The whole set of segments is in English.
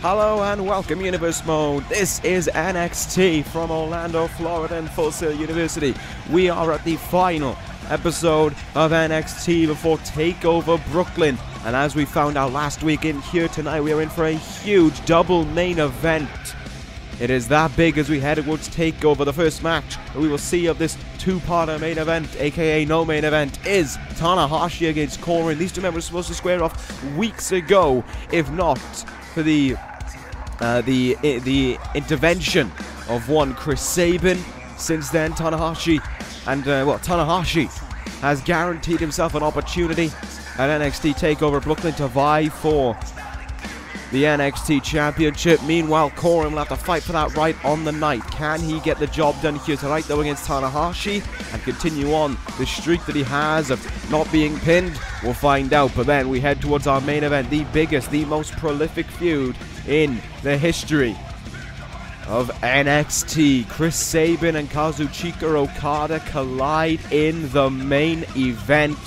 Hello and welcome, Universe Mode. This is NXT from Orlando, Florida and Full Sail University. We are at the final episode of NXT before TakeOver Brooklyn. And as we found out last week, in here tonight, we are in for a huge double main event. It is that big as we head towards TakeOver. The first match that we will see of this two-parter main event, aka no main event, is Tanahashi against Coren. These two men were supposed to square off weeks ago, if not for the intervention of one Chris Sabin. Since then, Tanahashi has guaranteed himself an opportunity at NXT TakeOver Brooklyn to vie for the NXT Championship. Meanwhile, Coren will have to fight for that right on the night. Can he get the job done here tonight, though, against Tanahashi and continue on the streak that he has of not being pinned? We'll find out. But then we head towards our main event, the biggest, the most prolific feud in the history of NXT. Chris Sabin and Kazuchika Okada collide in the main event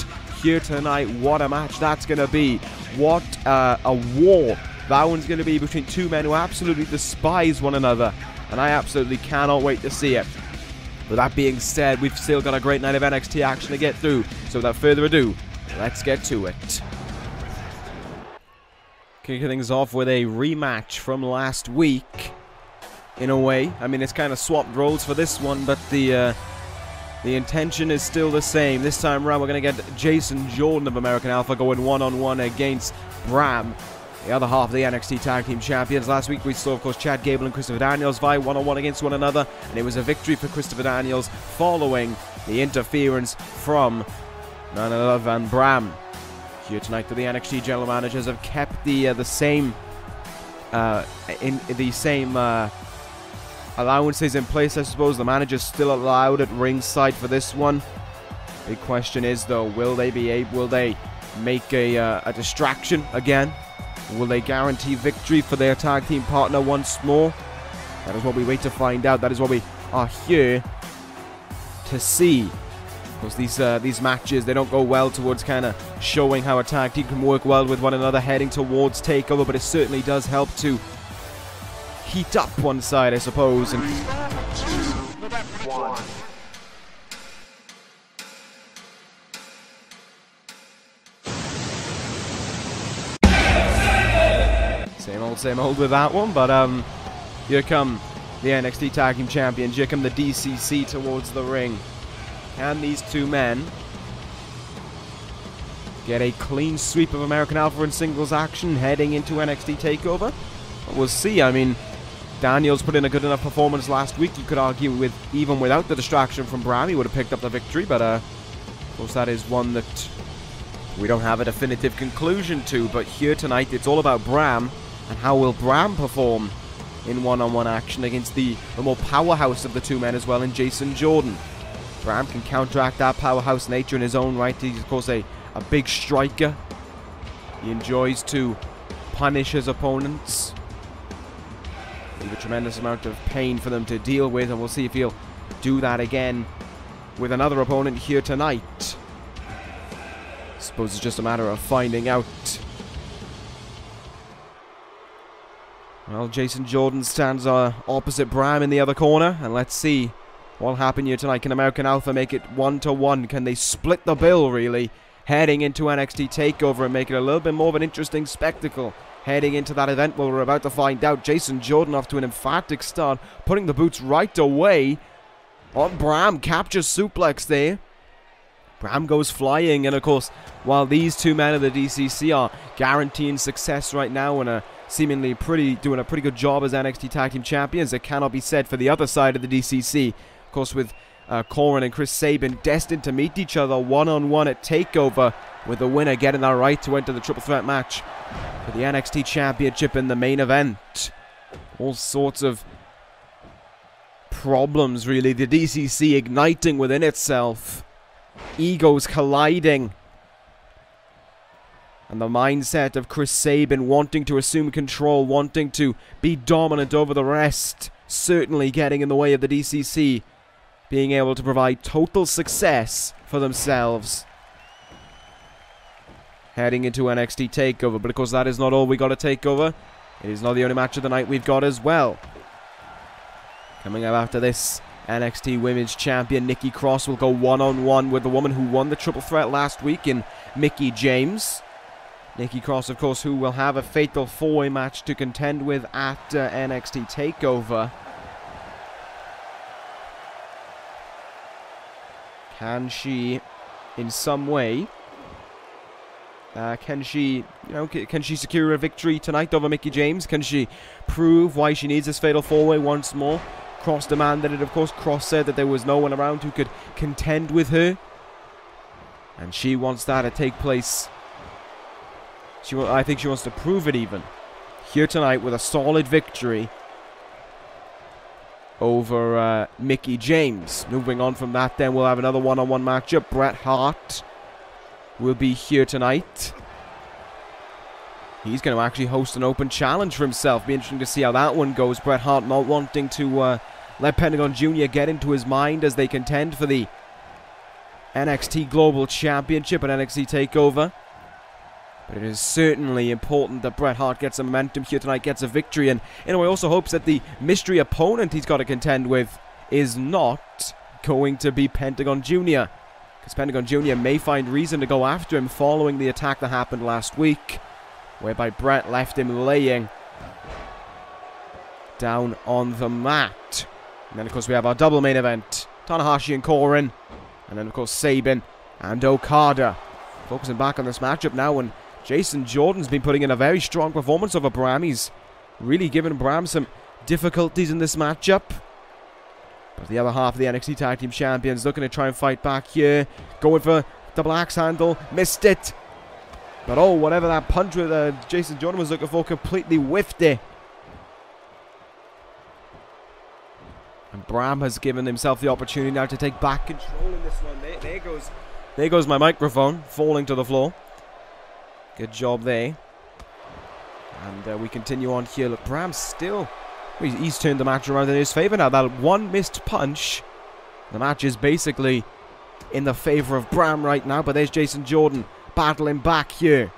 here tonight. What a match that's going to be. What a war that one's going to be between two men who absolutely despise one another. And I absolutely cannot wait to see it. With that being said, we've still got a great night of NXT action to get through. So without further ado, let's get to it. Kicking things off with a rematch from last week. In a way, I mean, it's kind of swapped roles for this one, but the intention is still the same. This time around, we're going to get Jason Jordan of American Alpha going one-on-one against Bram, the other half of the NXT Tag Team Champions. Last week, we saw, of course, Chad Gable and Christopher Daniels vie one-on-one against one another, and it was a victory for Christopher Daniels following the interference from none other than Bram. Here tonight, the NXT General Managers have kept the same allowances in place, I suppose. The manager's still allowed at ringside for this one. Big question is, though, will they make a distraction again? Will they guarantee victory for their tag team partner once more? That is what we wait to find out. That is what we are here to see. Of course, these matches, they don't go well towards kind of showing how a tag team can work well with one another heading towards TakeOver, but it certainly does help to heat up one side, I suppose. And same old with that one, but here come the NXT Tag Team Champions. Here come the DCC towards the ring. Can these two men get a clean sweep of American Alpha in singles action heading into NXT TakeOver? We'll see. I mean, Daniels put in a good enough performance last week. You could argue with even without the distraction from Bram, he would have picked up the victory. But of course, that is one that we don't have a definitive conclusion to. But here tonight, it's all about Bram and how will Bram perform in one-on-one action against the more powerhouse of the two men as well, in Jason Jordan. Bram can counteract that powerhouse nature in his own right. He's, of course, a big striker. He enjoys to punish his opponents. Leave a tremendous amount of pain for them to deal with, and we'll see if he'll do that again with another opponent here tonight. I suppose it's just a matter of finding out. Well, Jason Jordan stands opposite Bram in the other corner, and let's see what'll happen here tonight. Can American Alpha make it 1-1? Can they split the bill, really, heading into NXT TakeOver and make it a little bit more of an interesting spectacle heading into that event? Well, we're about to find out. Jason Jordan off to an emphatic start, putting the boots right away on Bram. Captures suplex there. Bram goes flying, and of course, while these two men of the DCC are guaranteeing success right now and are seemingly doing a pretty good job as NXT Tag Team Champions, it cannot be said for the other side of the DCC. Of course, with Coren and Chris Sabin destined to meet each other one-on-one at TakeOver, with the winner getting that right to enter the triple threat match for the NXT Championship in the main event. All sorts of problems, really. The DCC igniting within itself. Egos colliding. And the mindset of Chris Sabin wanting to assume control, wanting to be dominant over the rest, certainly getting in the way of the DCC being able to provide total success for themselves heading into NXT TakeOver. But of course, that is not all we got to take over. It is not the only match of the night we've got as well. Coming up after this, NXT Women's Champion Nikki Cross will go one-on-one with the woman who won the triple threat last week in Mickie James. Nikki Cross, of course, who will have a fatal four-way match to contend with at NXT TakeOver. Can she, in some way, can she secure a victory tonight over Mickie James? Can she prove why she needs this fatal four-way once more? Cross demanded it, of course. Cross said that there was no one around who could contend with her, and she wants that to take place. I think she wants to prove it even here tonight with a solid victory over Mickie James. Moving on from that, then we'll have another one-on-one matchup. Bret Hart will be here tonight. He's going to actually host an open challenge for himself. Be interesting to see how that one goes. Bret Hart not wanting to let Pentagon Jr. get into his mind as they contend for the NXT Global Championship at NXT TakeOver. But it is certainly important that Bret Hart gets some momentum here tonight, gets a victory, and in a way also hopes that the mystery opponent he's got to contend with is not going to be Pentagon Jr. Because Pentagon Jr. may find reason to go after him following the attack that happened last week, whereby Bret left him laying down on the mat. And then, of course, we have our double main event. Tanahashi and Coren. And then, of course, Sabin and Okada. Focusing back on this matchup now, and Jason Jordan's been putting in a very strong performance over Bram. He's really given Bram some difficulties in this matchup. But the other half of the NXT Tag Team Champions looking to try and fight back here. Going for double axe handle. Missed it. But oh, whatever that punch with Jason Jordan was looking for, completely whiffed it. And Bram has given himself the opportunity now to take back control in this one. There goes my microphone, falling to the floor. Good job there. And we continue on here. Look, Bram still... He's turned the match around in his favour now. That one missed punch. The match is basically in the favour of Bram right now. But there's Jason Jordan battling back here.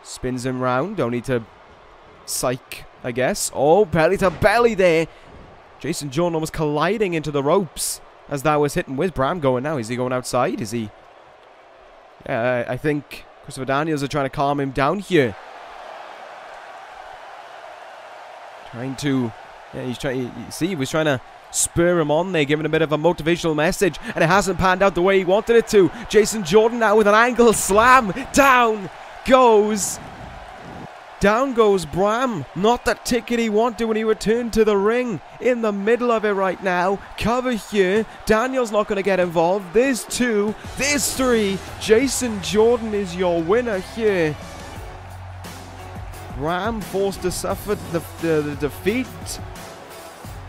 Spins him round. Don't need to psych, I guess. Oh, belly to belly there. Jason Jordan almost colliding into the ropes as that was hitting. Where's Bram going now? Is he going outside? Is he... Yeah, I think Christopher Daniels are trying to calm him down here. Trying to... Yeah, he's trying... You see, he was trying to spur him on there, giving a bit of a motivational message, and it hasn't panned out the way he wanted it to. Jason Jordan now with an angle slam. Down goes Bram. Not the ticket he wanted when he returned to the ring. In the middle of it right now. Cover here. Daniel's not going to get involved. There's two. There's three. Jason Jordan is your winner here. Bram forced to suffer the defeat.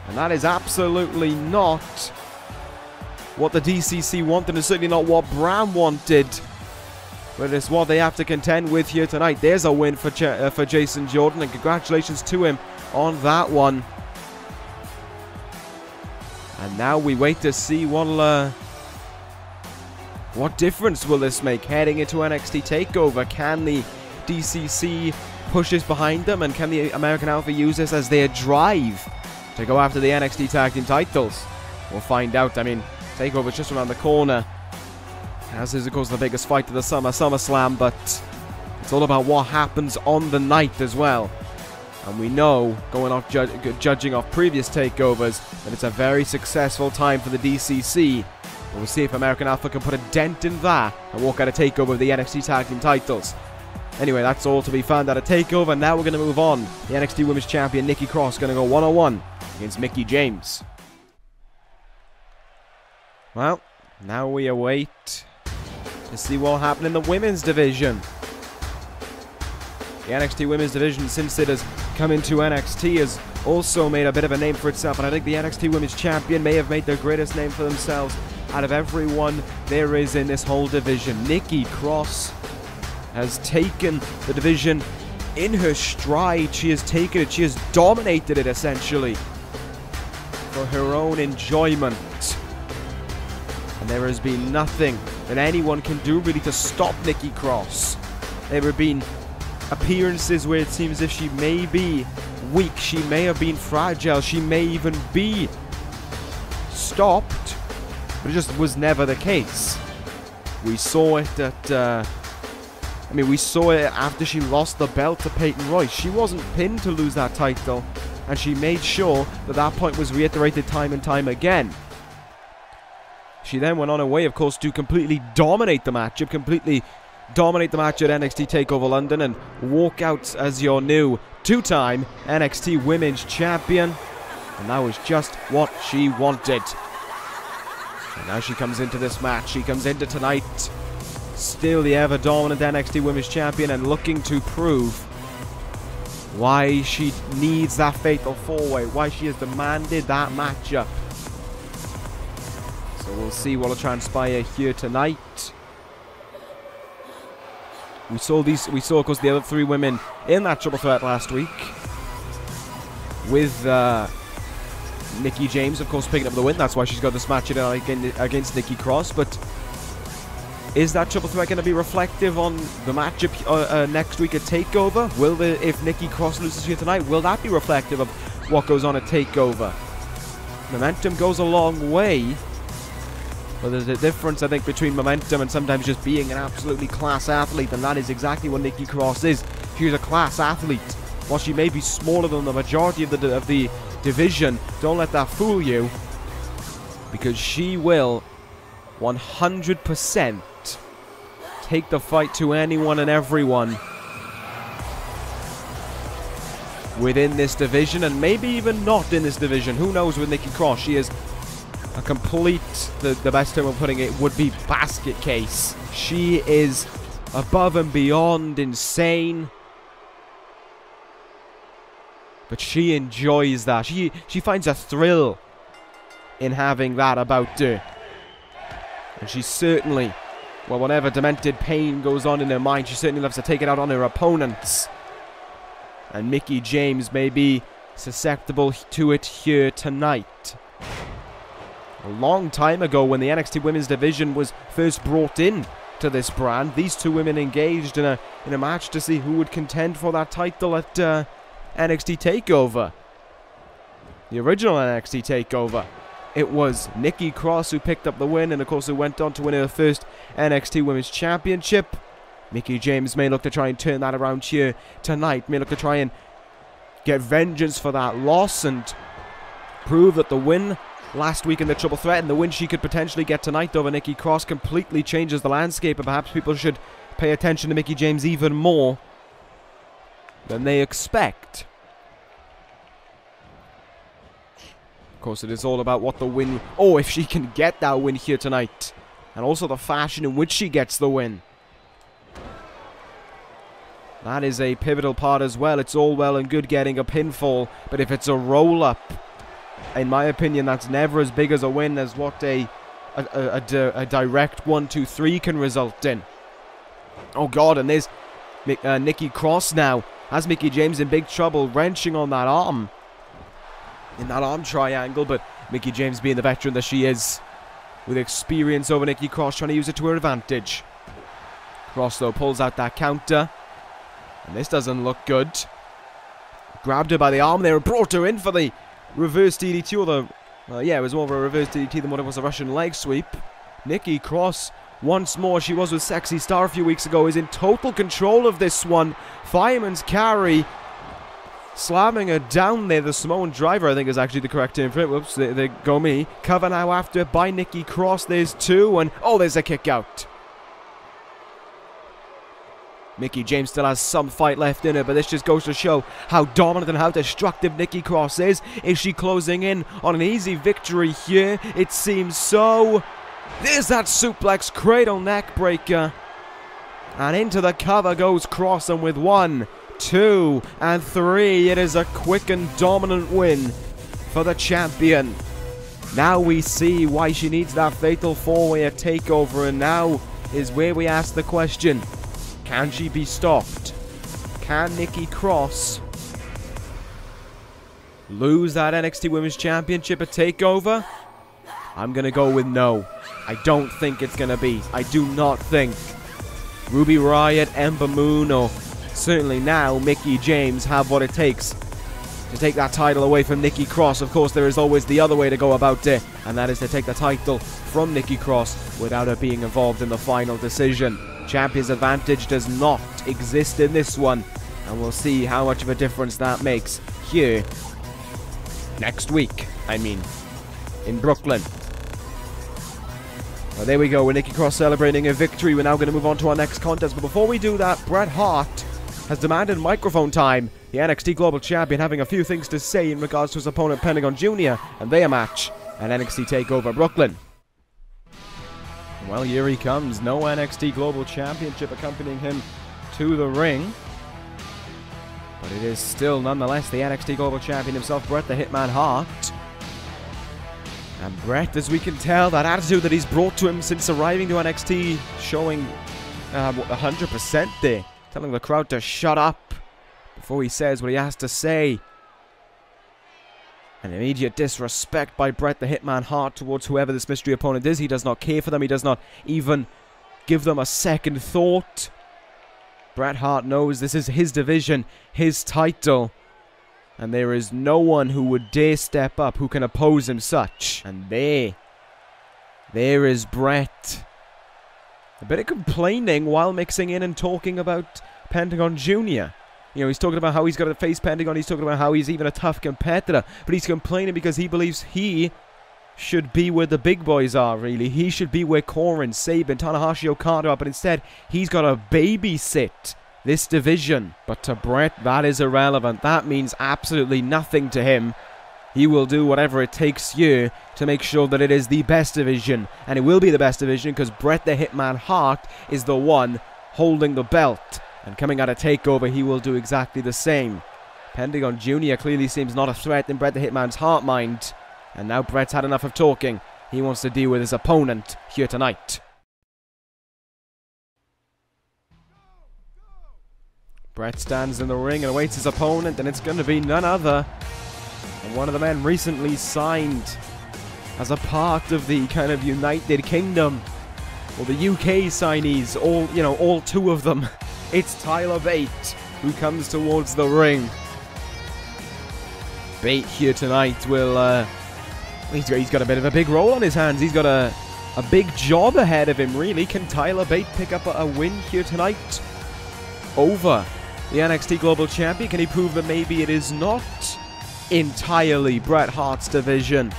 And that is absolutely not what the DCC wanted, and certainly not what Bram wanted. But it's what they have to contend with here tonight. There's a win for Jason Jordan, and congratulations to him on that one. And now we wait to see what difference will this make heading into NXT TakeOver. Can the DCC push this behind them, and can the American Alpha use this as their drive to go after the NXT Tag Team titles? We'll find out. I mean, TakeOver's just around the corner. As is, of course, the biggest fight of the SummerSlam, but it's all about what happens on the night as well. And we know, going off judging off previous takeovers, that it's a very successful time for the DCC. But we'll see if American Alpha can put a dent in that and walk out a takeover of the NXT Tag Team titles. Anyway, that's all to be found at a takeover. Now we're going to move on. The NXT Women's Champion Nikki Cross going to go one-on-one against Mickie James. Well, now we await to see what will happen in the women's division. The NXT women's division, since it has come into NXT, has also made a bit of a name for itself, and I think the NXT women's champion may have made their greatest name for themselves out of everyone there is in this whole division. Nikki Cross has taken the division in her stride. She has taken it, she has dominated it essentially for her own enjoyment. And there has been nothing that anyone can do really to stop Nikki Cross. There have been appearances where it seems as if she may be weak, she may have been fragile, she may even be stopped, but it just was never the case. We saw it at, we saw it after she lost the belt to Peyton Royce. She wasn't pinned to lose that title, and she made sure that that point was reiterated time and time again. She then went on her way, of course, to completely dominate the matchup, completely dominate the match at NXT TakeOver London, and walk out as your new two-time NXT Women's Champion. And that was just what she wanted. And now she comes into this match, she comes into tonight, still the ever-dominant NXT Women's Champion, and looking to prove why she needs that fatal four-way, why she has demanded that matchup. So we'll see what will transpire here tonight. We saw, of course, the other three women in that triple threat last week, with Nikki James, of course, picking up the win. That's why she's got this match against Nikki Cross. But is that triple threat going to be reflective on the matchup next week at TakeOver? If Nikki Cross loses here tonight, will that be reflective of what goes on at TakeOver? Momentum goes a long way, but there's a difference, I think, between momentum and sometimes just being an absolutely class athlete, and that is exactly what Nikki Cross is. She's a class athlete. While she may be smaller than the majority of the division, don't let that fool you, because she will 100% take the fight to anyone and everyone within this division, and maybe even not in this division. Who knows with Nikki Cross? She is a complete, the best term of putting it would be basket case. She is above and beyond insane, but she enjoys that. She finds a thrill in having that about her. And she certainly, well, whatever demented pain goes on in her mind, she certainly loves to take it out on her opponents. And Mickie James may be susceptible to it here tonight. A long time ago, when the NXT Women's Division was first brought in to this brand, these two women engaged in a match to see who would contend for that title at NXT TakeOver. The original NXT TakeOver. It was Nikki Cross who picked up the win, and of course who went on to win her first NXT Women's Championship. Mickie James may look to try and turn that around here tonight, may look to try and get vengeance for that loss and prove that the win last week in the triple threat and the win she could potentially get tonight over Nikki Cross completely changes the landscape, and perhaps people should pay attention to Mickie James even more than they expect. Of course, it is all about what the win... Oh, if she can get that win here tonight. And also the fashion in which she gets the win. That is a pivotal part as well. It's all well and good getting a pinfall, but if it's a roll-up, in my opinion, that's never as big as a win as what a direct 1-2-3 can result in. Oh god, and there's Nikki Cross now. Has Mickie James in big trouble, wrenching on that arm. In that arm triangle, but Mickie James, being the veteran that she is, with experience over Nikki Cross, trying to use it to her advantage. Cross, though, pulls out that counter. And this doesn't look good. Grabbed her by the arm there and brought her in for the reverse DDT, or the... yeah, it was more of a reverse DDT than what it was a Russian leg sweep. Nikki Cross, once more, she was with Sexy Star a few weeks ago, is in total control of this one. Fireman's carry. Slamming her down there. The Samoan driver, I think, is actually the correct term for it. Whoops, there go me. Cover now after by Nikki Cross. There's two, and oh, there's a kick out. Mickie James still has some fight left in her, but this just goes to show how dominant and how destructive Nikki Cross is. Is she closing in on an easy victory here? It seems so. There's that suplex cradle neck breaker. And into the cover goes Cross, and with 1, 2, and 3, it is a quick and dominant win for the champion. Now we see why she needs that fatal four-way at TakeOver, and now is where we ask the question, can she be stopped? Can Nikki Cross lose that NXT Women's Championship at TakeOver? I'm going to go with no. I don't think it's going to be. I do not think Ruby Riott, Ember Moon, or certainly now Mickie James have what it takes to take that title away from Nikki Cross. Of course, there is always the other way to go about it, and that is to take the title from Nikki Cross without her being involved in the final decision. Champion's advantage does not exist in this one, and we'll see how much of a difference that makes here next week. In Brooklyn. Well, there we go, with Nikki Cross celebrating a victory. We're now going to move on to our next contest, but before we do that, Bret Hart has demanded microphone time. The NXT Global Champion having a few things to say in regards to his opponent Pentagon Jr. and their match at NXT TakeOver Brooklyn. Well, here he comes. No NXT Global Championship accompanying him to the ring. But it is still, nonetheless, the NXT Global Champion himself, Bret the Hitman Hart. And Bret, as we can tell, that attitude that he's brought to him since arriving to NXT, showing 100% there. Telling the crowd to shut up before he says what he has to say. An immediate disrespect by Bret the Hitman Hart towards whoever this mystery opponent is. He does not care for them. He does not even give them a second thought. Bret Hart knows this is his division, his title. And there is no one who would dare step up who can oppose him such. And there is Bret. A bit of complaining while mixing in and talking about Pentagon Jr. You know, he's talking about how he's got to face Pentagon. He's talking about how he's even a tough competitor. But he's complaining because he believes he should be where the big boys are, really. He should be where Coren, Sabin, Tanahashi, Okada are. But instead, he's got to babysit this division. But to Bret, that is irrelevant. That means absolutely nothing to him. He will do whatever it takes here to make sure that it is the best division. And it will be the best division because Bret the Hitman Hart is the one holding the belt. And coming out of TakeOver, he will do exactly the same. Pentagon Jr. clearly seems not a threat in Bret the Hitman's heart mind. And now Bret's had enough of talking. He wants to deal with his opponent here tonight. Bret stands in the ring and awaits his opponent, and it's going to be none other than one of the men recently signed as a part of the kind of United Kingdom, or the UK signees, all two of them. It's Tyler Bate who comes towards the ring. Bate here tonight will, he's got a bit of a big role on his hands. He's got a big job ahead of him, really. Can Tyler Bate pick up a win here tonight over the NXT Global Champion? Can he prove that maybe it is not entirely Bret Hart's division?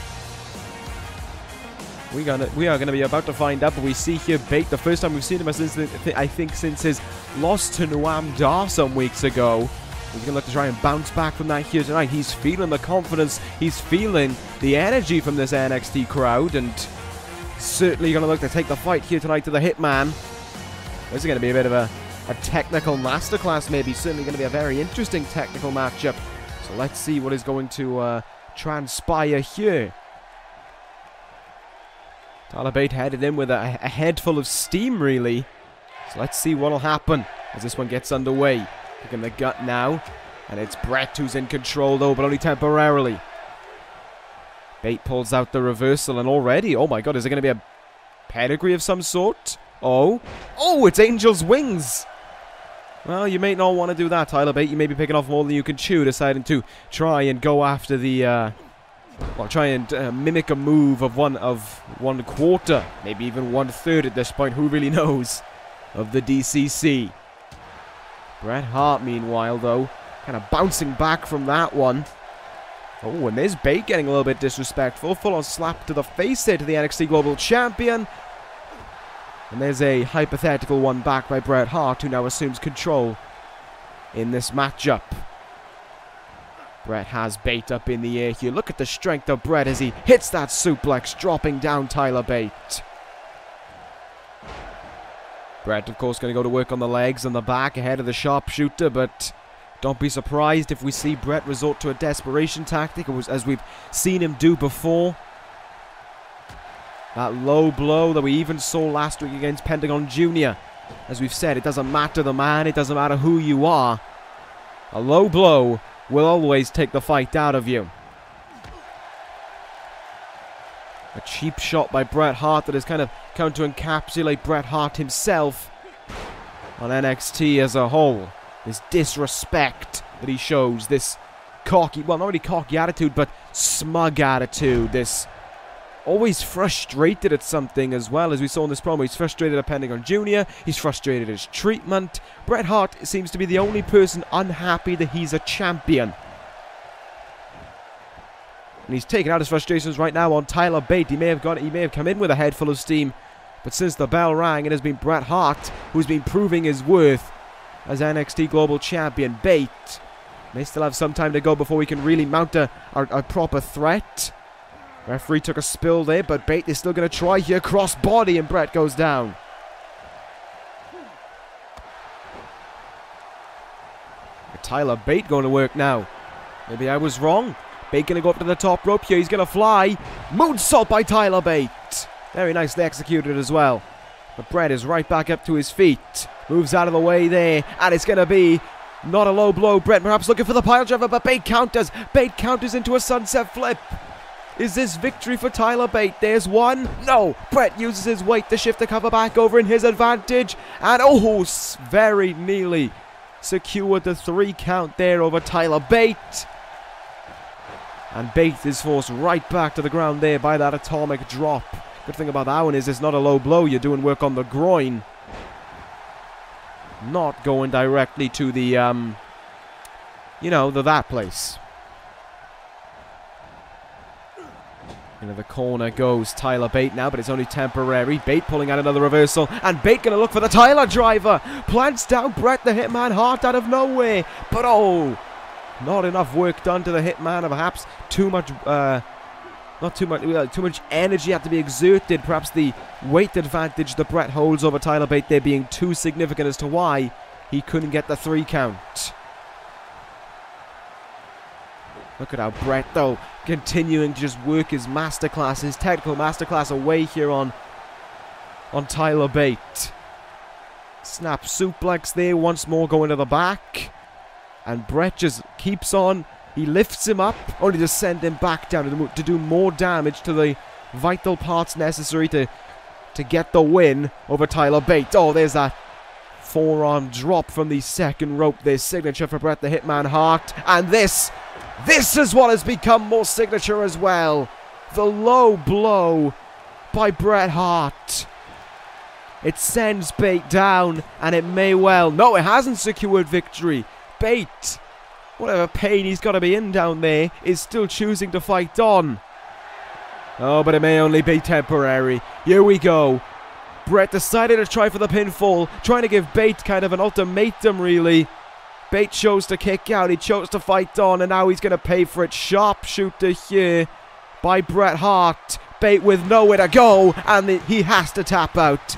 We are gonna be about to find out, but we see here Bate, the first time we've seen him since I think since his loss to Noam Dar some weeks ago. He's gonna look to try and bounce back from that here tonight. He's feeling the confidence, he's feeling the energy from this NXT crowd, and certainly gonna look to take the fight here tonight to the Hitman. This is gonna be a bit of a technical masterclass, maybe. Certainly going to be a very interesting technical matchup. So let's see what is going to transpire here. Tyler Bate headed in with a head full of steam, really. So let's see what will happen as this one gets underway. Picking the gut now. And it's Bret who's in control, though, but only temporarily. Bate pulls out the reversal, and already, oh my god, is there going to be a pedigree of some sort? Oh, it's Angel's Wings! Well, you may not want to do that, Tyler Bate. You may be picking off more than you can chew, deciding to try and go after the, try and mimic a move of one quarter, maybe even 1/3 at this point. Who really knows? Of the DCC. Bret Hart, meanwhile, though, kind of bouncing back from that one. Oh, and there's Bate getting a little bit disrespectful. Full-on slap to the face there to the NXT Global Champion. And there's a hypothetical one back by Bret Hart, who now assumes control in this matchup. Bret has Bate up in the air here. Look at the strength of Bret as he hits that suplex, dropping down Tyler Bate. Bret, of course, going to go to work on the legs and the back ahead of the sharpshooter, but don't be surprised if we see Bret resort to a desperation tactic, as we've seen him do before. That low blow that we even saw last week against Pentagon Jr. As we've said, it doesn't matter the man, it doesn't matter who you are. A low blow will always take the fight out of you. A cheap shot by Bret Hart that has kind of come to encapsulate Bret Hart himself on NXT as a whole. This disrespect that he shows, this cocky, well, not really cocky attitude, but smug attitude, this always frustrated at something as well, as we saw in this promo. He's frustrated at Pentagon Jr., he's frustrated at his treatment. Bret Hart seems to be the only person unhappy that he's a champion. And he's taken out his frustrations right now on Tyler Bate. He may have come in with a head full of steam, but since the bell rang, it has been Bret Hart who's been proving his worth as NXT Global Champion. Bate may still have some time to go before we can really mount a proper threat. Referee took a spill there, but Bate is still going to try here. Cross body, and Bret goes down. Tyler Bate going to work now. Maybe I was wrong. Bate going to go up to the top rope here. He's going to fly. Moonsault by Tyler Bate. Very nicely executed as well. But Bret is right back up to his feet. Moves out of the way there. And it's going to be not a low blow. Bret perhaps looking for the pile driver, but Bate counters. Bate counters into a sunset flip. Is this victory for Tyler Bate? There's one. No. Bret uses his weight to shift the cover back over in his advantage. And oh, very nearly secured the 3 count there over Tyler Bate. And Bate is forced right back to the ground there by that atomic drop. Good thing about that one is it's not a low blow. You're doing work on the groin. Not going directly to the, that place. Into the corner goes Tyler Bate now, but it's only temporary. Bate pulling out another reversal, and Bate going to look for the Tyler driver. Plants down Bret the Hitman Hart out of nowhere. But oh, not enough work done to the Hitman. Perhaps too much, too much energy had to be exerted. Perhaps the weight advantage that Bret holds over Tyler Bate there being too significant as to why he couldn't get the 3 count. Look at how Bret, though, continuing to just work his masterclass, his technical masterclass away here on Tyler Bate. Snap suplex there, once more going to the back. And Bret just keeps on. He lifts him up, only to send him back down to do more damage to the vital parts necessary to get the win over Tyler Bate. Oh, there's that forearm drop from the second rope. There's signature for Bret the Hitman Hart. And this is what has become more signature as well. The low blow by Bret Hart. It sends Bate down, and it may well. No, it hasn't secured victory. Bate, whatever pain he's got to be in down there, is still choosing to fight on. Oh, but it may only be temporary. Here we go. Bret decided to try for the pinfall, trying to give Bate kind of an ultimatum, really. Bate chose to kick out, he chose to fight on, and now he's going to pay for it. Sharpshooter here by Bret Hart. Bate with nowhere to go, and he has to tap out.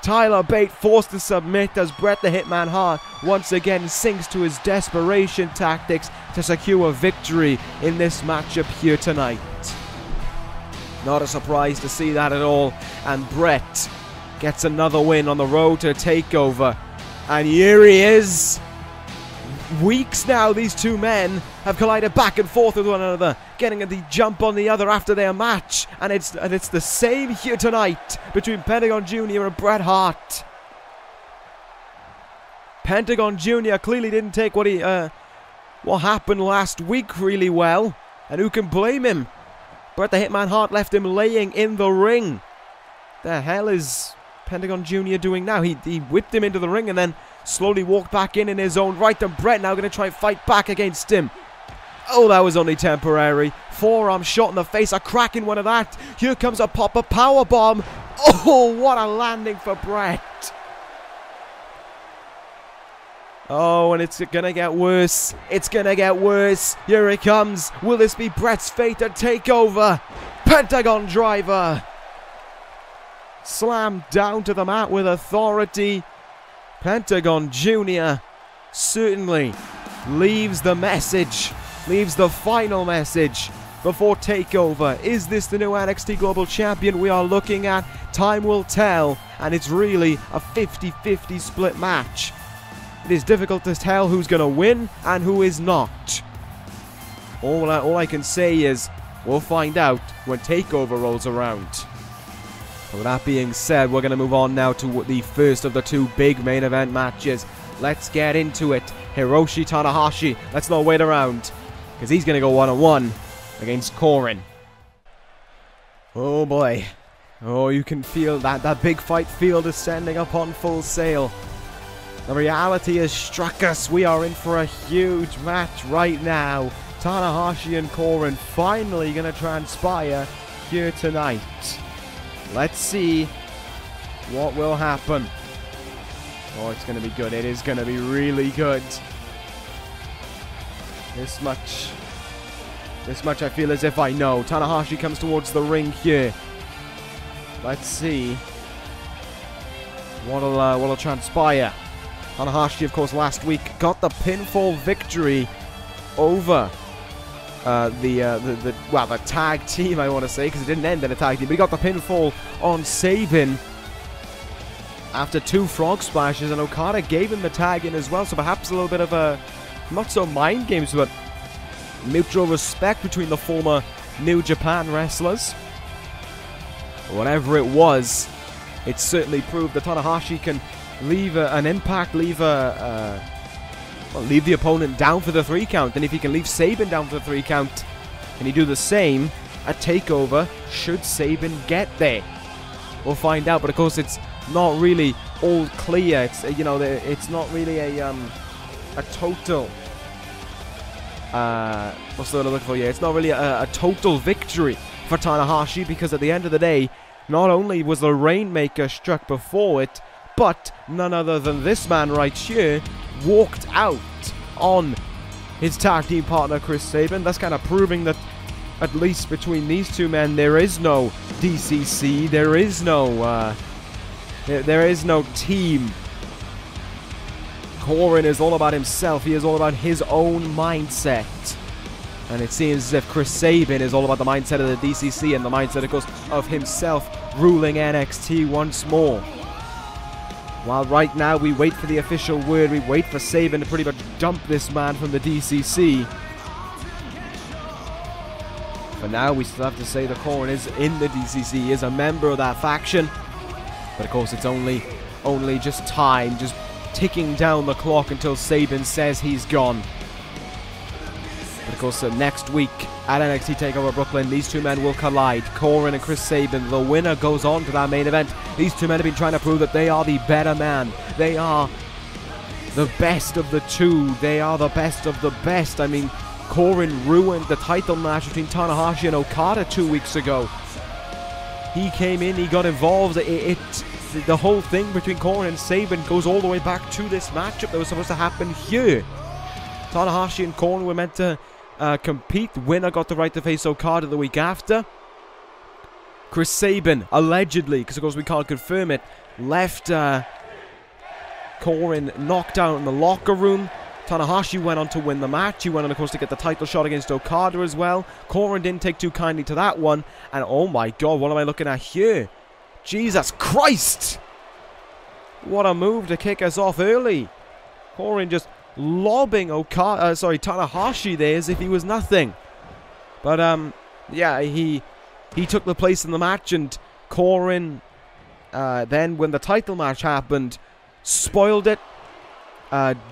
Tyler Bate forced to submit as Bret the Hitman Hart once again sinks to his desperation tactics to secure victory in this matchup here tonight. Not a surprise to see that at all, and Bret gets another win on the road to a takeover. And here he is. Weeks now, these two men have collided back and forth with one another, getting the jump on the other after their match, and it's the same here tonight between Pentagon Jr. and Bret Hart. Pentagon Jr. clearly didn't take what happened last week really well, and who can blame him? Bret the Hitman Hart left him laying in the ring. The hell is Pentagon Jr. doing now? He whipped him into the ring and then slowly walked back in his own right, and Bret now going to try and fight back against him. Oh, that was only temporary. Forearm shot in the face, a crack in one of that. Here comes a pop-up powerbomb. Oh, what a landing for Bret. Oh, and it's going to get worse. It's going to get worse. Here it comes. Will this be Bret's fate to take over? Pentagon driver. Slammed down to the mat with authority. Pentagon Jr. certainly leaves the message, leaves the final message before takeover. Is this the new NXT Global Champion we are looking at? Time will tell, and it's really a 50-50 split match. It is difficult to tell who's going to win and who is not. All I can say is we'll find out when takeover rolls around. With that being said, we're going to move on now to the first of the 2 big main event matches. Let's get into it. Hiroshi Tanahashi. Let's not wait around, because he's going to go one-on-one against Coren. Oh boy. Oh, you can feel that big fight field is sending up on full sail. The reality has struck us. We are in for a huge match right now. Tanahashi and Coren finally going to transpire here tonight. Let's see what will happen. Oh, it's going to be good. It is going to be really good. This much I feel as if I know. Tanahashi comes towards the ring here. Let's see what'll transpire. Tanahashi, of course, last week got the pinfall victory over the tag team, I want to say, because it didn't end in a tag team, but he got the pinfall on Sabin after 2 frog splashes, and Okada gave him the tag in as well, so perhaps a little bit of a, not so mind games, but mutual respect between the former New Japan wrestlers. Whatever it was, it certainly proved that Tanahashi can leave an impact, leave the opponent down for the 3 count. And if he can leave Sabin down for the 3 count, can he do the same at TakeOver should Sabin get there? We'll find out, but of course it's not really all clear. It's it's not really a total what's the word I'm looking for? Yeah, it's not really a total victory for Tanahashi, because at the end of the day, not only was the Rainmaker struck before it, but none other than this man right here walked out on his tag team partner Chris Sabin. That's kind of proving that at least between these two men there is no DCC, there is no team. Coren is all about himself. He is all about his own mindset. And it seems as if Chris Sabin is all about the mindset of the DCC and the mindset, of course, of himself ruling NXT once more. While right now we wait for the official word, we wait for Sabin to pretty much dump this man from the DCC. For now, we still have to say that Coren is in the DCC, he is a member of that faction. But of course, it's only just time, just ticking down the clock until Sabin says he's gone. But of course, next week at NXT TakeOver Brooklyn, these two men will collide. Coren and Chris Sabin. The winner goes on to that main event. These two men have been trying to prove that they are the better man. They are the best of the two. They are the best of the best. I mean, Coren ruined the title match between Tanahashi and Okada 2 weeks ago. He came in, he got involved. The whole thing between Coren and Sabin goes all the way back to this matchup that was supposed to happen here. Tanahashi and Coren were meant to compete. The winner got the right to face Okada the week after. Chris Sabin, allegedly, because of course we can't confirm it, left Coren knocked out in the locker room. Tanahashi went on to win the match. He went on, of course, to get the title shot against Okada as well. Coren didn't take too kindly to that one. And oh my god, what am I looking at here? Jesus Christ! What a move to kick us off early. Coren just lobbing Tanahashi there as if he was nothing. But yeah, he took the place in the match, and Coren then when the title match happened, spoiled it.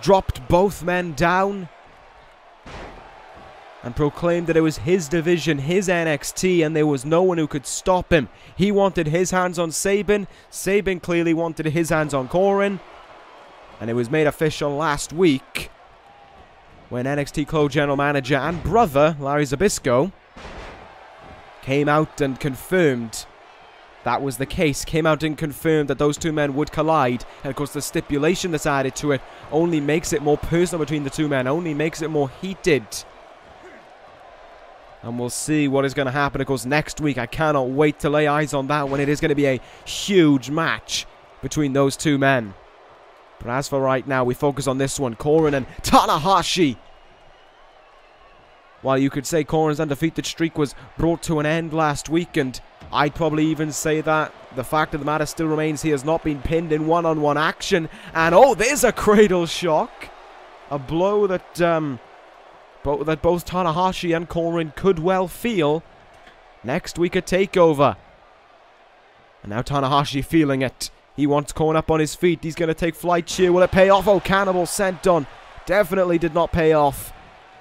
Dropped both men down and proclaimed that it was his division, his NXT, and there was no one who could stop him. He wanted his hands on Sabin. Sabin clearly wanted his hands on Coren. And it was made official last week when NXT co-general manager and brother, Larry Zbyszko, came out and confirmed that was the case. Came out and confirmed that those two men would collide. And of course the stipulation that's added to it only makes it more personal between the two men, only makes it more heated. And we'll see what is going to happen, of course, next week. I cannot wait to lay eyes on that one. It is going to be a huge match between those two men. But as for right now, we focus on this one. Coren and Tanahashi. While you could say Coren's undefeated streak was brought to an end last week, and I'd probably even say that the fact of the matter still remains he has not been pinned in one-on-one action. And oh, there's a cradle shock. A blow that both Tanahashi and Coren could well feel next week at TakeOver. And now Tanahashi feeling it. He wants Coren up on his feet. He's going to take flight here. Will it pay off? Oh, cannibal sent on. Definitely did not pay off.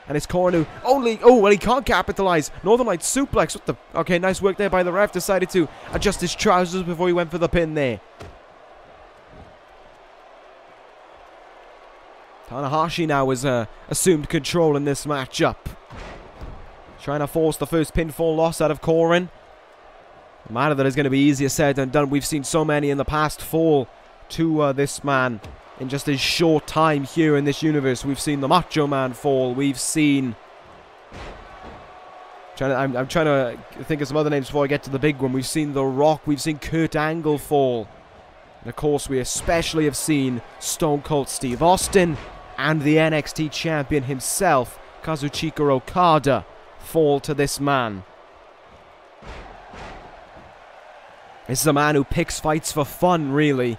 And it's Coren who only... Oh, well, he can't capitalize. Northern Light suplex. What the... Okay, nice work there by the ref. Decided to adjust his trousers before he went for the pin there. Tanahashi now has assumed control in this matchup. Trying to force the first pinfall loss out of Coren. A matter that is going to be easier said than done. We've seen so many in the past fall to this man in just his short time here in this universe. We've seen the Macho Man fall. We've seen... I'm trying to think of some other names before I get to the big one. We've seen The Rock. We've seen Kurt Angle fall. And of course, we especially have seen Stone Cold Steve Austin and the NXT champion himself, Kazuchika Okada, fall to this man. This is a man who picks fights for fun, really.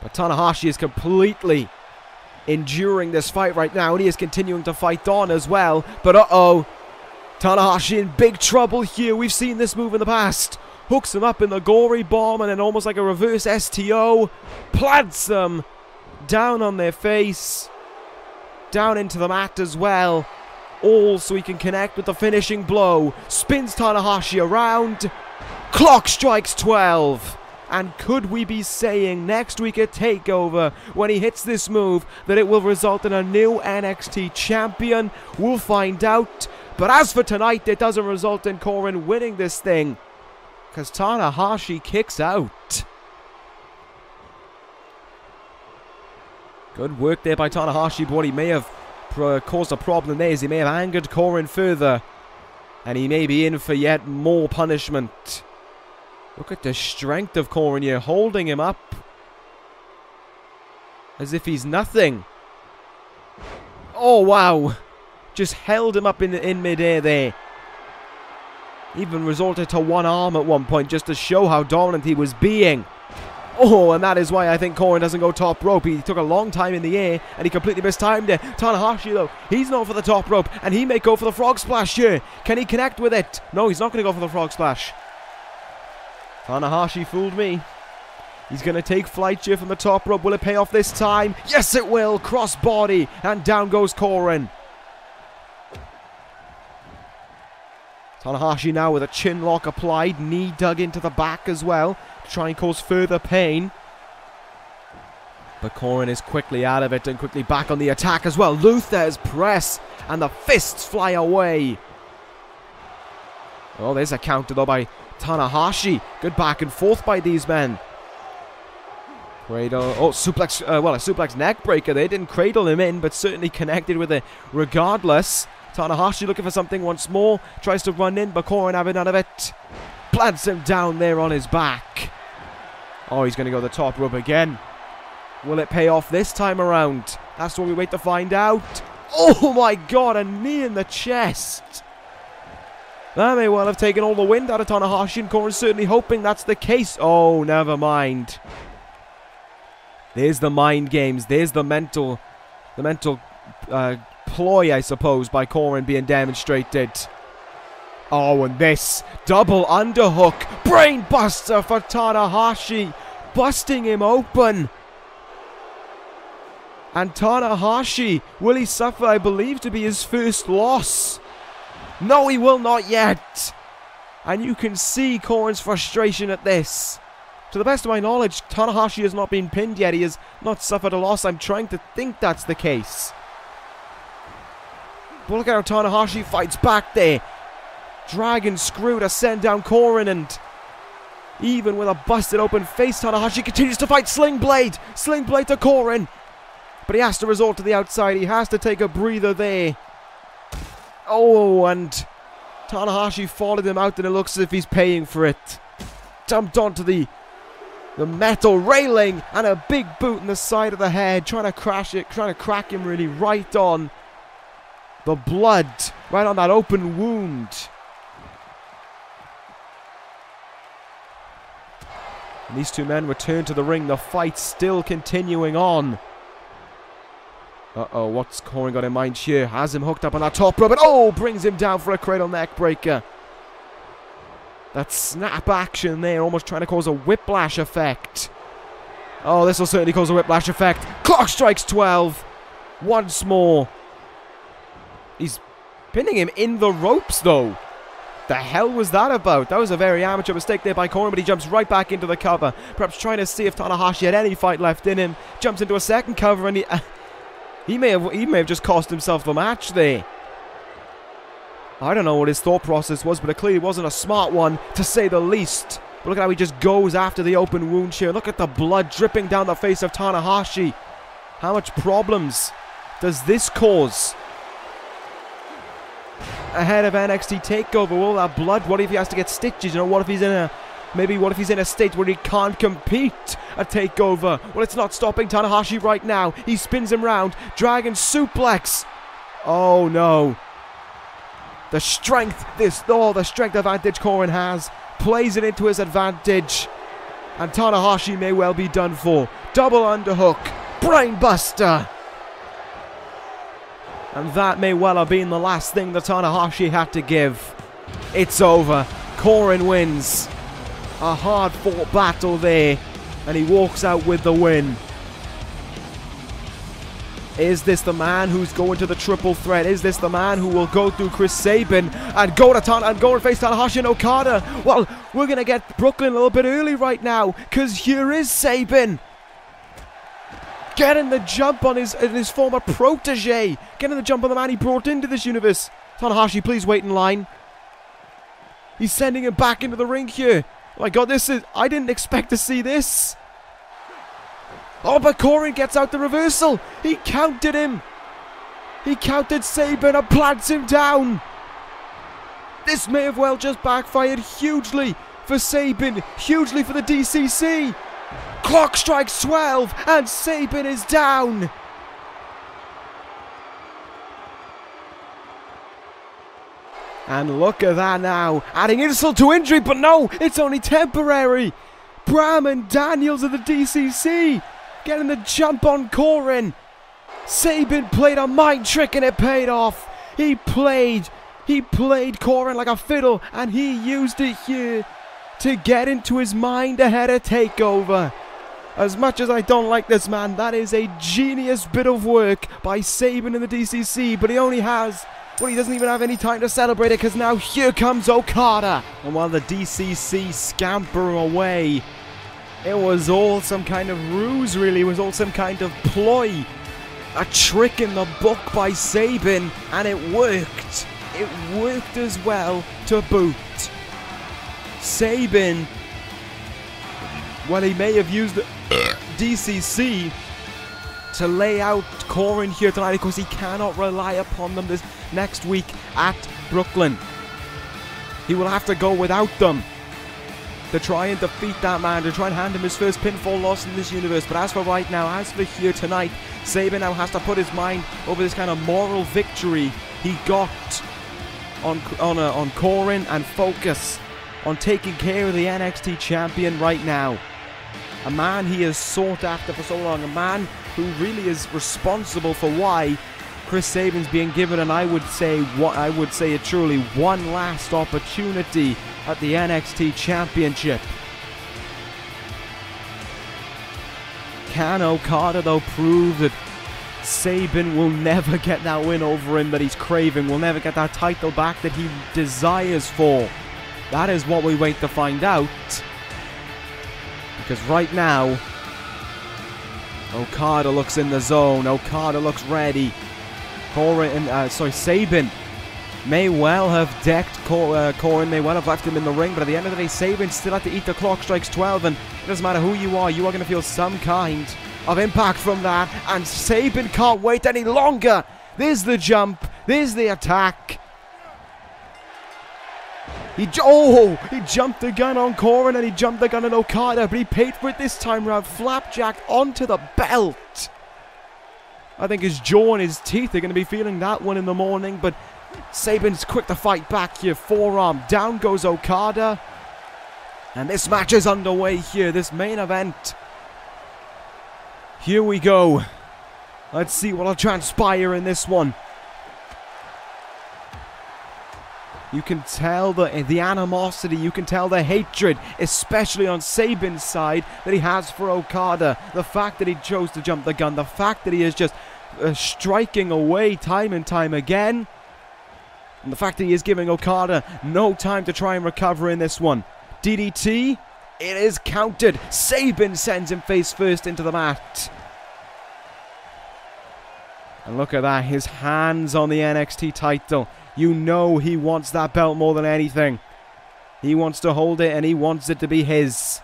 But Tanahashi is completely enduring this fight right now, and he is continuing to fight on as well. But uh-oh, Tanahashi in big trouble here. We've seen this move in the past. Hooks him up in the gory bomb, and then almost like a reverse STO, plants them down on their face, down into the mat as well. All so he can connect with the finishing blow. Spins Tanahashi around. Clock strikes 12. And could we be saying next week at TakeOver, when he hits this move, that it will result in a new NXT champion? We'll find out. But as for tonight, it doesn't result in Coren winning this thing, because Tanahashi kicks out. Good work there by Tanahashi, but what he may have caused a problem there is he may have angered Coren further, and he may be in for yet more punishment. Look at the strength of Coren here, holding him up as if he's nothing. Oh, wow. Just held him up in midair there. Even resorted to one arm at one point just to show how dominant he was being. Oh, and that is why I think Coren doesn't go top rope. He took a long time in the air, and he completely mistimed it. Tanahashi, though, he's not for the top rope, and he may go for the frog splash here. Can he connect with it? No, he's not going to go for the frog splash. Tanahashi fooled me. He's going to take flight here from the top rope. Will it pay off this time? Yes, it will. Cross body, and down goes Coren. Tanahashi now with a chin lock applied, knee dug into the back as well, to try and cause further pain. But Coren is quickly out of it and quickly back on the attack as well. Luther's press, and the fists fly away. Oh, there's a counter though by Tanahashi. Good back and forth by these men. Cradle, oh, suplex, well, a suplex neck breaker. They didn't cradle him in, but certainly connected with it regardless. Tanahashi looking for something once more. Tries to run in, but Coren having none of it. Plants him down there on his back. Oh, he's going to go the top rope again. Will it pay off this time around? That's what we wait to find out. Oh my god, a knee in the chest. That may well have taken all the wind out of Tanahashi, and Coren's certainly hoping that's the case. Oh, never mind. There's the mind games. There's the mental ploy, I suppose, by Coren being demonstrated. Oh, and this double underhook, brain buster for Tanahashi, busting him open. And Tanahashi, will he suffer, I believe, to be his first loss? No, he will not yet. And you can see Coren's frustration at this. To the best of my knowledge, Tanahashi has not been pinned yet. He has not suffered a loss. I'm trying to think that's the case. But look at how Tanahashi fights back there. Dragon screw to send down Coren, and even with a busted open face, Tanahashi continues to fight Sling Blade. Sling Blade to Coren. But he has to resort to the outside. He has to take a breather there. Oh, and Tanahashi followed him out, and it looks as if he's paying for it. Jumped onto the metal railing, and a big boot in the side of the head, trying to crash it, trying to crack him really right on the blood, right on that open wound. And these two men return to the ring, the fight still continuing on. Uh-oh, what's Coren got in mind here? Has him hooked up on that top rope, and oh, brings him down for a cradle neck breaker. That snap action there, almost trying to cause a whiplash effect. Oh, this will certainly cause a whiplash effect. Clock strikes 12. Once more. He's pinning him in the ropes, though. The hell was that about? That was a very amateur mistake there by Coren, but he jumps right back into the cover. Perhaps trying to see if Tanahashi had any fight left in him. Jumps into a second cover, and he may have just cost himself the match there. I don't know what his thought process was, but it clearly wasn't a smart one, to say the least. But look at how he just goes after the open wound here. Look at the blood dripping down the face of Tanahashi. How much problems does this cause? Ahead of NXT TakeOver, all that blood, what if he has to get stitches? You know, what if he's in a state where he can't compete at TakeOver? Well, it's not stopping Tanahashi right now. He spins him round, dragon suplex. Oh no. The strength advantage Coren has, plays it into his advantage. And Tanahashi may well be done for. Double underhook, brainbuster. And that may well have been the last thing that Tanahashi had to give. It's over. Coren wins. A hard-fought battle there. And he walks out with the win. Is this the man who's going to the triple threat? Is this the man who will go through Chris Sabin and go and face Tanahashi and Okada? Well, we're going to get Brooklyn a little bit early right now, because here is Sabin. Getting the jump on his former protege. Getting the jump on the man he brought into this universe. Tanahashi, please wait in line. He's sending him back into the ring here. Oh my god, I didn't expect to see this. Oh, but Coren gets out the reversal. He countered him. He countered Sabin and plants him down. This may have well just backfired hugely for Sabin. Hugely for the DCC. Clock strikes 12 and Sabin is down. And look at that now, adding insult to injury, but no, it's only temporary. Bram and Daniels of the DCC getting the jump on Coren. Sabin played a mind trick and it paid off. He played Coren like a fiddle, and he used it here to get into his mind ahead of TakeOver. As much as I don't like this man, that is a genius bit of work by Sabin in the DCC, but he doesn't even have any time to celebrate it, because now here comes Okada. And while the DCC scamper away, it was all some kind of ruse, really. It was all some kind of ploy. A trick in the book by Sabin, and it worked. It worked as well to boot. Sabin, well, he may have used the DCC to lay out Coren here tonight, because he cannot rely upon them this next week at Brooklyn. He will have to go without them to try and defeat that man, to try and hand him his first pinfall loss in this universe. But as for right now, as for here tonight, Sabin now has to put his mind over this kind of moral victory he got on Coren, and focus on taking care of the NXT champion right now. A man he has sought after for so long, a man who really is responsible for why Chris Sabin's being given, and I would say a truly one last opportunity at the NXT Championship. Can Okada, though, prove that Sabin will never get that win over him that he's craving, will never get that title back that he desires for? That is what we wait to find out. Because right now, Okada looks in the zone. Okada looks ready. Sabin may well have decked Coren, may well have left him in the ring, but at the end of the day, Sabin still had to eat the clock strikes 12, and it doesn't matter who you are going to feel some kind of impact from that, and Sabin can't wait any longer. There's the jump, there's the attack. He jumped the gun on Coren, and he jumped the gun on Okada, but he paid for it this time round. Flapjack onto the belt. I think his jaw and his teeth are going to be feeling that one in the morning, but Sabin's quick to fight back here. Forearm, down goes Okada. And this match is underway here, this main event. Here we go. Let's see what will transpire in this one. You can tell the animosity, you can tell the hatred, especially on Sabin's side, that he has for Okada. The fact that he chose to jump the gun, the fact that he is just striking away time and time again. And the fact that he is giving Okada no time to try and recover in this one. DDT, it is countered. Sabin sends him face first into the mat. And look at that, his hands on the NXT title. You know he wants that belt more than anything. He wants to hold it and he wants it to be his.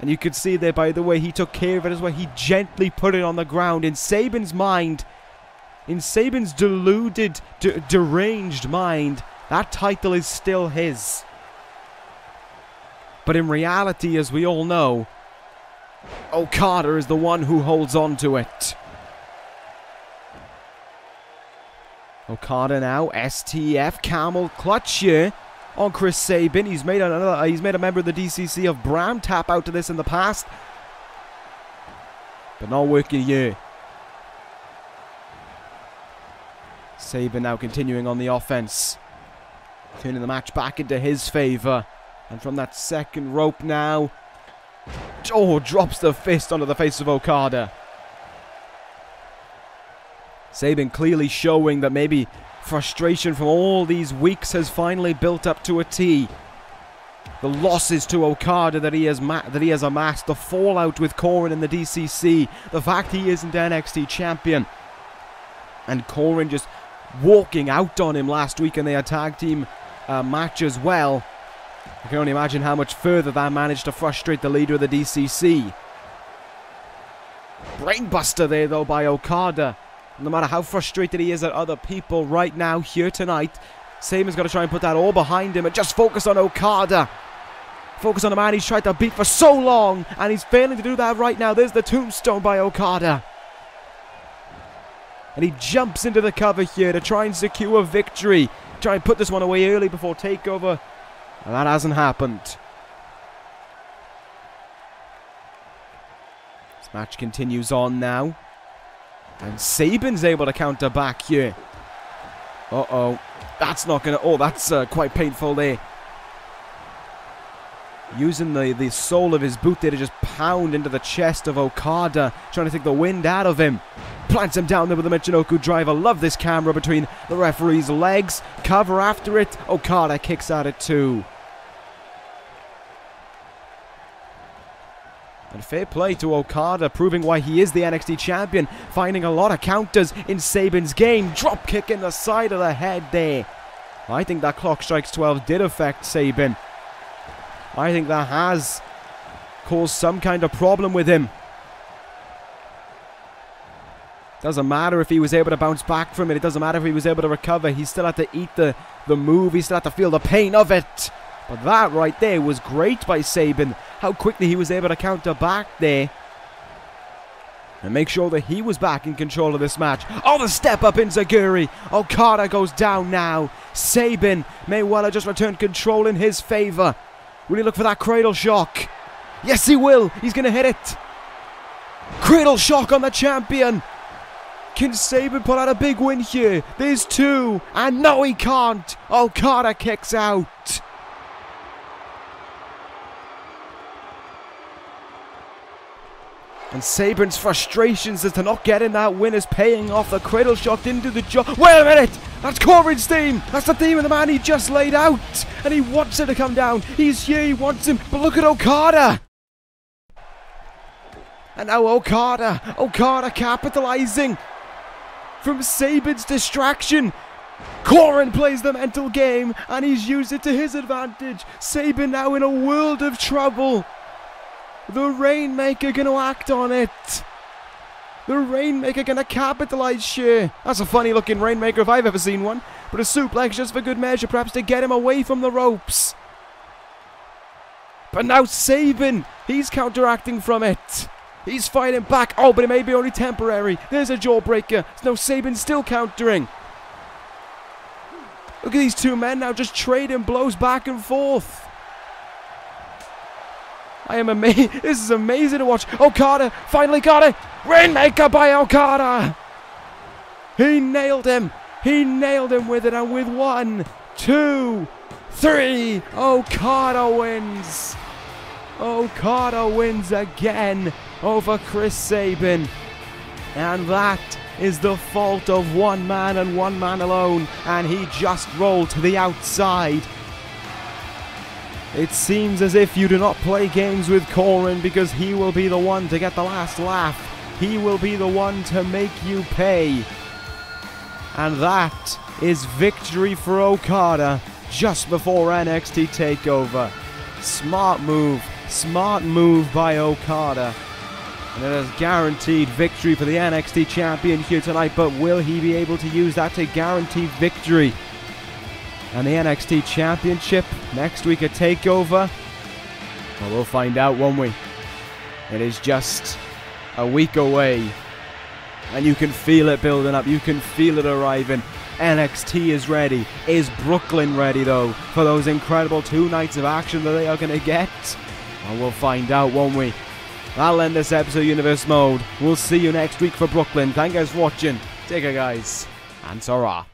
And you could see there by the way he took care of it as well. He gently put it on the ground. In Sabin's mind, in Sabin's deluded, deranged mind, that title is still his. But in reality, as we all know, Okada is the one who holds on to it. Okada now, STF, camel clutch here on Chris Sabin. He's made a member of the DCC of Bram tap out to this in the past. But not working here. Sabin now continuing on the offense. Turning the match back into his favor. And from that second rope now. Oh, drops the fist onto the face of Okada. Sabin clearly showing that maybe frustration from all these weeks has finally built up to a T. The losses to Okada that he has amassed, the fallout with Coren in the DCC, the fact he isn't NXT champion, and Coren just walking out on him last week in their tag team match as well. I can only imagine how much further that managed to frustrate the leader of the DCC. Brainbuster there though by Okada. No matter how frustrated he is at other people right now here tonight, Sabin's got to try and put that all behind him and just focus on Okada. Focus on the man he's tried to beat for so long, and he's failing to do that right now. There's the tombstone by Okada. And he jumps into the cover here to try and secure victory. Try and put this one away early before takeover. And that hasn't happened. This match continues on now. And Sabin's able to counter back here. Uh-oh. That's not going to... Oh, that's quite painful there. Using the sole of his boot there to just pound into the chest of Okada. Trying to take the wind out of him. Plants him down there with a Michinoku driver. Love this camera between the referee's legs. Cover after it. Okada kicks out at 2. And fair play to Okada, proving why he is the NXT champion. Finding a lot of counters in Sabin's game. Drop kick in the side of the head there. I think that clock strikes 12 did affect Sabin. I think that has caused some kind of problem with him. Doesn't matter if he was able to bounce back from it. It doesn't matter if he was able to recover. He still had to eat the move. He still had to feel the pain of it. But that right there was great by Sabin. How quickly he was able to counter back there. And make sure that he was back in control of this match. Oh, the step up Enziguri. Okada goes down now. Sabin may well have just returned control in his favor. Will he look for that cradle shock? Yes, he will. He's going to hit it. Cradle shock on the champion. Can Sabin pull out a big win here? There's 2. And no, he can't. Okada kicks out. And Sabin's frustrations as to not getting that win is paying off. The cradle shocked into the jaw. Wait a minute! That's Coren's theme! That's the theme of the man he just laid out! And he wants him to come down. He's here, he wants him. But look at Okada! And now Okada! Okada capitalizing from Sabin's distraction. Coren plays the mental game and he's used it to his advantage. Sabin now in a world of trouble. The Rainmaker going to act on it. The Rainmaker going to capitalize here. That's a funny looking Rainmaker if I've ever seen one. But a suplex just for good measure, perhaps to get him away from the ropes. But now Sabin, he's counteracting from it. He's fighting back. Oh, but it may be only temporary. There's a jawbreaker. No, Sabin's still countering. Look at these two men now just trading blows back and forth. I am amazed. This is amazing to watch. Okada finally got it. Rainmaker by Okada. He nailed him. He nailed him with it. And with 1, 2, 3. Okada wins. Okada wins again over Chris Sabin. And that is the fault of one man and one man alone. And he just rolled to the outside. It seems as if you do not play games with Coren, because he will be the one to get the last laugh. He will be the one to make you pay. And that is victory for Okada just before NXT TakeOver. Smart move by Okada. And it has guaranteed victory for the NXT champion here tonight, but will he be able to use that to guarantee victory and the NXT championship next week at TakeOver? Well, we'll find out, won't we? It is just a week away, and you can feel it building up. You can feel it arriving. NXT is ready. Is Brooklyn ready, though, for those incredible 2 nights of action that they are going to get? Well, we'll find out, won't we? That'll end this episode of Universe Mode. We'll see you next week for Brooklyn. Thank you guys for watching. Take care, guys. And Sarah.